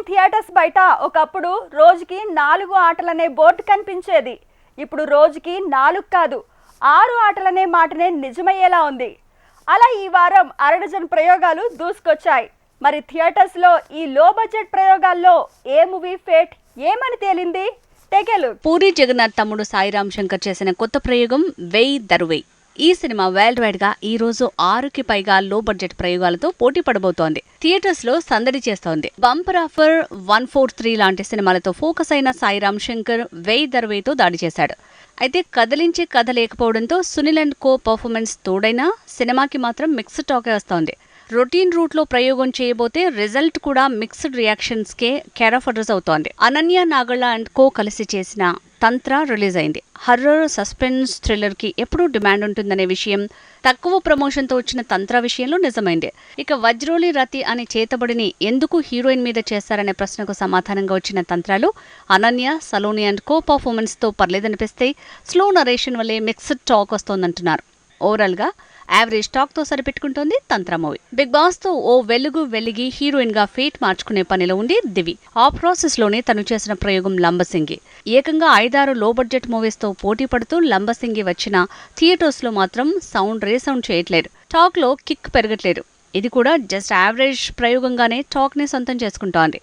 Screen theatres బయట ఒకప్పుడు రోజుకి 4 ఆటలనే బోర్డు కనిపించేది. ఇప్పుడు రోజుకి 4 కాదు 6 ఆటలనే మాటనే నిజమయ్యేలా ఉంది. అలా ఈ వారం అరడజన్ ప్రయోగాలు దూసుకొచ్చాయి. మరి థియేటర్స్లో ఈ లో బడ్జెట్ ప్రయోగాల్లో ఏ మూవీ ఫేట్ ఏమని తేలింది? పూరి జగన్నాథ్ తమ్ముడు సాయిరామ్ శంకర్ చేసిన కొత్త ప్రయోగం వెయ్ దరువెయ్. ఈ సినిమా వరల్డ్ వైడ్ గా ఈ రోజు 6కి పైగా లో బడ్జెట్ ప్రయోగాలతో పోటీ పడబోతోంది. థియేటర్స్ లో సందడి చేస్తోంది. బంపర్ ఆఫర్ 143 లాంటి సినిమాలతో ఫోకస్ అయిన సాయిరామ్ శంకర్ వెయ్ దరువెయ్తో దాడి చేశాడు. అయితే కదిలించే కథ లేకపోవడంతో సునీల్ అండ్ కో పర్ఫార్మెన్స్ తోడైనా సినిమాకి మాత్రం మిక్స్డ్ టాకే వస్తోంది. రొటీన్ రూట్ లో ప్రయోగం చేయబోతే రిజల్ట్ కూడా mixed reactions K care of address అవుతోంది. అనన్య నాగళ్ళ అండ్ కో కలిసి చేసిన తంత్ర రిలీజ్ అయింది. హర్రర్ సస్పెన్స్ థ్రిల్లర్ కి ఎప్పుడూ డిమాండ్ ఉంటుందనే విషయం తక్కువ ప్రమోషన్ తో వచ్చిన తంత్ర విషయంలో నిజమైంది. ఇక వజ్రోలి రతి అనే చేతబడిని ఎందుకు హీరోయిన్ మీద చేస్తారనే ప్రశ్నకు సమాధానంగా వచ్చిన తంత్రాలు Ananya Saloni and co performance తో పర్లేదనిపిస్తే స్లో నరేషన్ వల్లే మిక్స్డ్ టాక్ వస్తోందంటున్నారు. ఓవరాల్ గా యావరేజ్ టాక్ తో సరిపెట్టుకుంటోంది తంత్ర మూవీ. బిగ్ బాస్ తో ఓ వెలిగి హీరోయిన్ గా ఫేట్ మార్చుకునే పనిలో ఉంది దివి. ఆ ప్రాసెస్ లోనే తను చేసిన ప్రయోగం లంబసింగి. ఏకంగా 5-6 లో బడ్జెట్ మూవీస్ తో పోటీ పడుతూ లంబసింగి వచ్చిన థియేటర్స్ లో మాత్రం రీసౌండ్ చేయట్లేదు. టాక్ లో కిక్ పెరగట్లేదు. ఇది కూడా జస్ట్ యావరేజ్ ప్రయోగంగానే టాక్ ని సొంతం చేసుకుంటోంది.